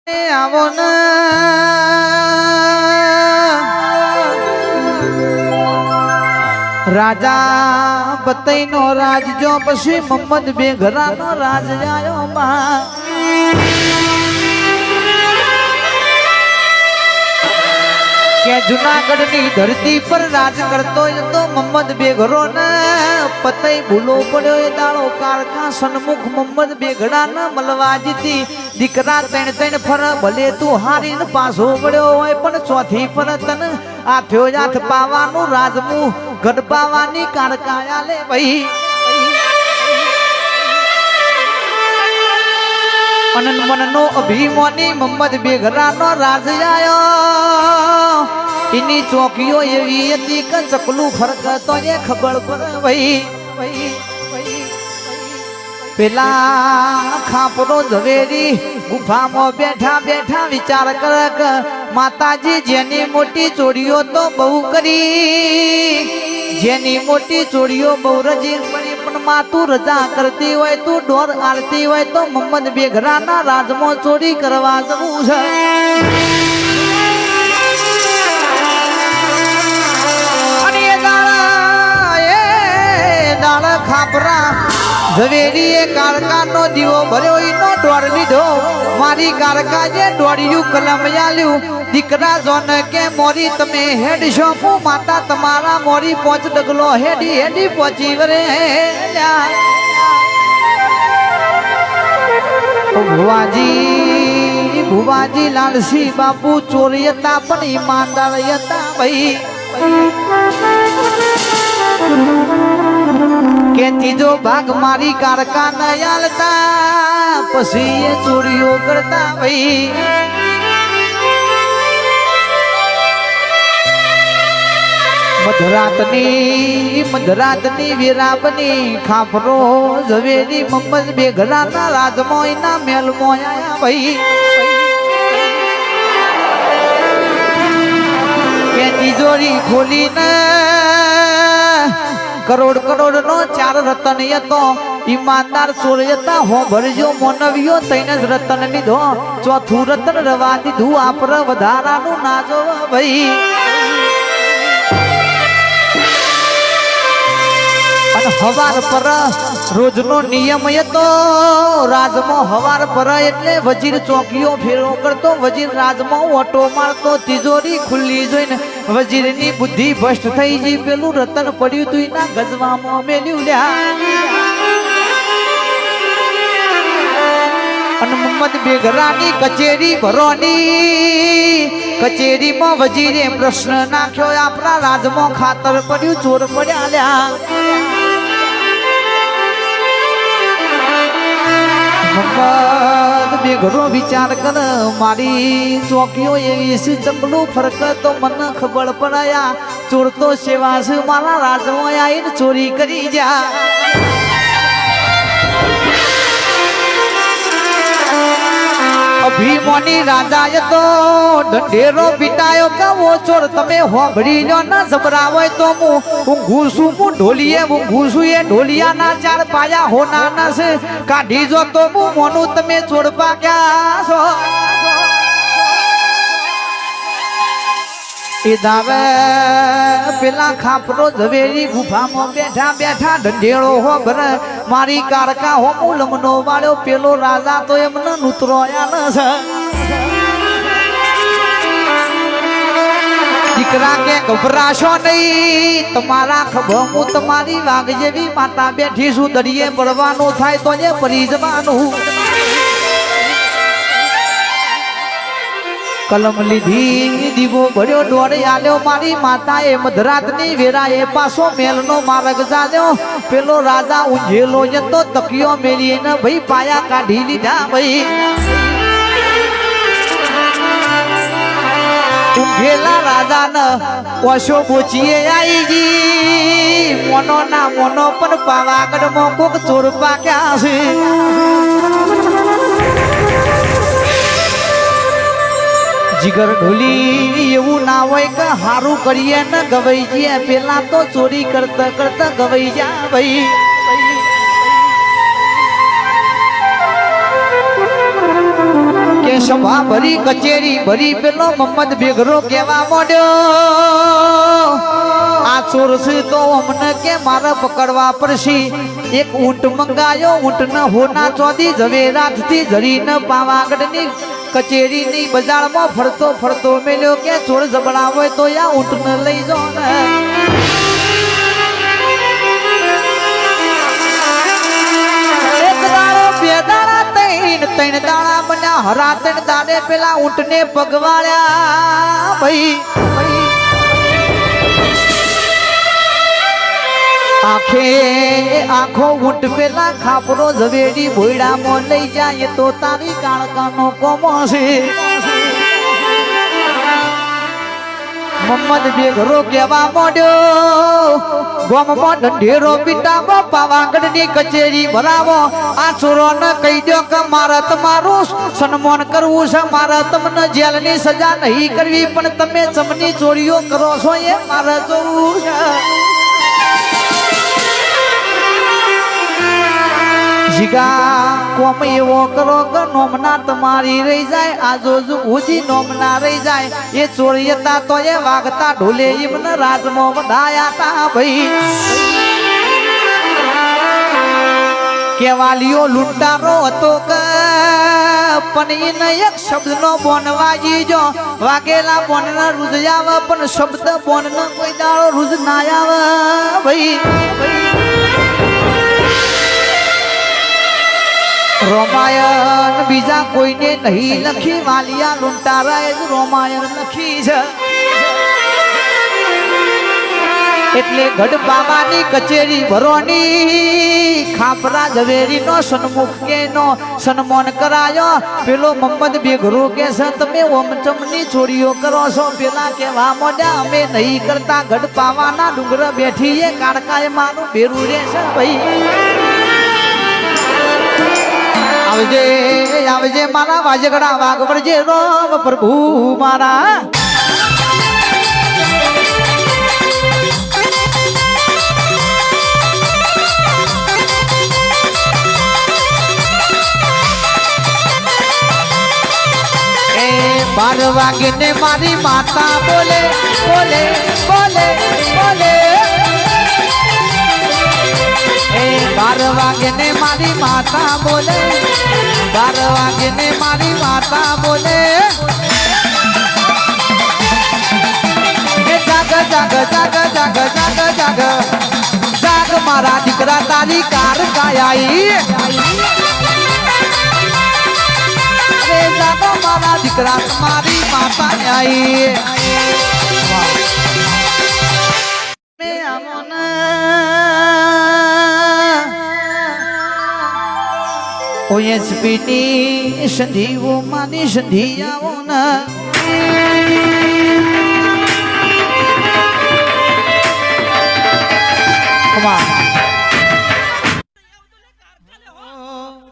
આવો ને રાજા બતઈ નો રાજ જો પછી મોહમ્મદ બેઘરા નો રાજ આયો માં કે જુનાગઢ ની ધરતી પર રાજ કરતો તો મોહમ્મદ બેઘરો ને પતઈ ભૂલો પડ્યો એ દાડો કારકા સન્મુખ મોહમ્મદ બેઘડા ને મલવાજીથી દીકરા ત્રણ ફર ભલે તું હારીને પાછો પડ્યો હોય પણ ચોથી ફર તને આ થયો હાથ પાવાનું રાજમુ ગઢ પાવાની કારકાયા લે ભાઈ અનન મનનો અભિમાની મોહમ્મદ બેઘરા નો રાજ આયો એની ચોકીઓ એવી હતી કે ચકલું ફરકતો એ ખબર પડે ભાઈ પેલા ખાપરો ઝવેરી ગુફામાં બેઠા બેઠા વિચાર કરે કે માતાજી જેની મોટી ચોરીઓ તો બહુ કરી જેની મોટી ચોરીઓ બહુ રજી પડી પણ માં તું રજા કરતી હોય તું ડોર આરતી હોય તો મોહમ્મદ બેઘરાના રાજમાં ચોરી કરવા જવું છે ખાપરા ઝવેરી એ કારકાનો દીવો ભર્યો ઈનો દોડ લીધો મારી કારકા જે દોડ્યું કલમ આલ્યું દીકરા જોન કે મોરી તમે હેડ છો હું માતા તમારા મોરી પોચ ડગલો હેડી હેડી પોચી વરે ભુવાજી લાલસી બાપુ ચોરી હતા પણ ઈમાનદાર હતા ભાઈ કે ત્રીજો ભાગ મારી કારકા ન આલતા પછી એ ચોરીઓ કરતા ભાઈ મધરાતની વીરાબની ખાપરો ઝવેરી મોહમ્મદ બેઘરાના રાજમોયના મેલમાં આયા ભાઈ કે તિજોરી ખોલીને કરોડ નો 4 રતન હતો ઈમાનદાર ચોરયતા હો ભરજો મોનવ્યો તૈન જ રતન લીધો ચોથું રતન રવા દીધું આપર વધારાનું ના જો ભાઈ અને હવાર પર રોજનો નિયમ હતો રાજમાં હવાર પર એટલે વજીર ચોકીઓ ફેરો કરતો વજીર રાજમાં ઓટો મારતો તિજોરી ખુલ્લી જોઈને વજીરની બુદ્ધિ ભ્રષ્ટ થઈ ગઈ પેલું રતન પડ્યું તું એના ગજવામાં મેલ્યું લ્યા અને મોહમ્મદ બેઘરાની કચેરી ભરોની કચેરીમાં વજીરે પ્રશ્ન નાખ્યો આપણા રાજમાં ખાતર પડ્યું ચોર પડ્યા લ્યા મોહમ્મદ બેઘરો વિચાર કર મારી ચોકીઓ એવી છે ચકલું ફરક તો મને ખબર પડાયા ચોર તો સેવા છે મારા રાજમાં આવીને ચોરી કરી જા અભિમાની રાજાએ તો ઢંઢેરો પીટાયો કે ઓ ચોર તમે હોભળી લો ના જબરા હોય તો હું ઊંઘું છું હું ઢોલીએ ઊંઘું છું એ ઢોલિયાના 4 પાયા હોનાના છે કાઢી જો તો હું મોનું તમે ચોર પાક્યા છો એ દાવે પેલા ખાપરો ઝવેરી ગુફામાં બેઠા બેઠા ઢંઢેરો હો ભર મારી કારકા હો મુલમનો વાળ્યો પેલો રાજા તો એમને નૂતરો આયા છે દીકરા કે ગભરાશો નહીં તમારા ખભો હું તમારી વાઘ જેવી માતા બેઠી છું દરિયે પડવાનું થાય તો એ પરી જવાનું કલમ લીધી દીવો ભર્યો દોડે આલ્યો મારી માતાએ મધરાતની વેરાએ પાછો મેલનો માર્ગ ચાલ્યો પેલો રાજા ઊંઝેલો જતો તકિયો મેલીને ભાઈ પાયા કાઢી લીધા ભાઈ ઊંઘેલા રાજાને ઓશો બોચીએ આવી ગઈ મોનો ના મોનો પણ પાવાગઢમાં કોક ચોર પાક્યા છે જીગર ઢોલી એવું ના હોય કે હારું કરીએ ને ગવાઈ જઈએ પેલા તો ચોરી કરતા કરતા ગવાઈ જા ભાઈ કે સભા ભરી કચેરી ભરી પેલો મમ્મદ બેઘરો કેવા માંડ્યો આ ચોર છે તો અમને કે મારે પકડવા પડશે એક ઊંટ મંગાયો ઊંટ ન હોના ચોદી ઝવેરાત થી જરીને પાવાગઢની કચેરીની બજારમાં ફરતો ફરતો મેલ્યો કે ચોર જબડા હોય તો આ ઊંટ ને લઈ જાઓ ને ત્રણ દાણા બન્યા હરા ત્રણ દાડે પેલા ઊંટ ને પગવાળ્યા ભાઈ આખો ઊંટ પેલા ખાપરો ઝવેરી ભોયડામાં લઈ જાય તો તારી કાળકાનો કોમો છે મમ્મદ બેઘરો કેવા માંડ્યો ગોમમાં ઢંઢેરો પીટાવો પાવાગઢની કચેરી ભરાવો આ ચોરોને કહી દો કે મારે તમારું સન્માન કરવું છે મારે તમને જેલની સજા નહીં કરવી પણ તમે ચમની ચોરીઓ કરો છો એ મારે જોવું છે જીગા કોમ એવો કરો કે નોમના તમારી રહી જાય આજો ઉજી નોમના રહી જાય એ ચોરીયતા તો એ વાગતા ઢોલે એમને રાજમાં વધાયા તા ભાઈ કેવાલીઓ લૂંટારો હતો કે પણ એને એક શબ્દનો બોન વાગી જો વાગેલા બોનના રૂજ આવે પણ શબ્દ બોનનો કોઈ દાડો રૂજ ના આવે ભાઈ રોમાયણ બીજા કોઈને નહીં લખી વાલિયા લૂંટારા એ જ રોમાયણ લખી છે એટલે ગઢ બાબાની કચેરી ભરોની ખાપરા ઝવેરી નો સન્મુખ કે નો સન્માન કરાયો પેલો મમ્મદ બેઘરો કે છે તમે ઓમચમની ચોરીઓ કરો છો પેલા કેવા મોડ્યા અમે નહીં કરતા ગઢ પાવાના ડુંગર બેઠી એ કાળકાએ મારું બેરું રહેશે ભાઈ આવજે આવજે મારા વાજગડા વાગવડજે રોમ પ્રભુ મારા એ 12 વાગે ને મારી માતા બોલે બોલે બોલે બોલે એ 12 વાગે ને મારી માતા બોલે 12 વાગે ને મારી માતા બોલે જાગ જાગ જાગ જાગ જાગ જાગ જાગ મારા દીકરા તારી કાર કાયાઈ અરે જાગ મારા દીકરા તમારી માતા આઈ ઓએસપીની સંધીઓ માની સંધિયાઓ ના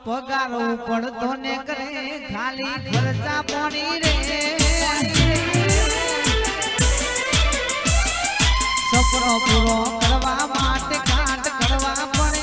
પગાર પડતો ને કરે ખાલી ખર્ચા પાણી રે સપનો પૂરો કરવા માટે કાટ કરવા પડે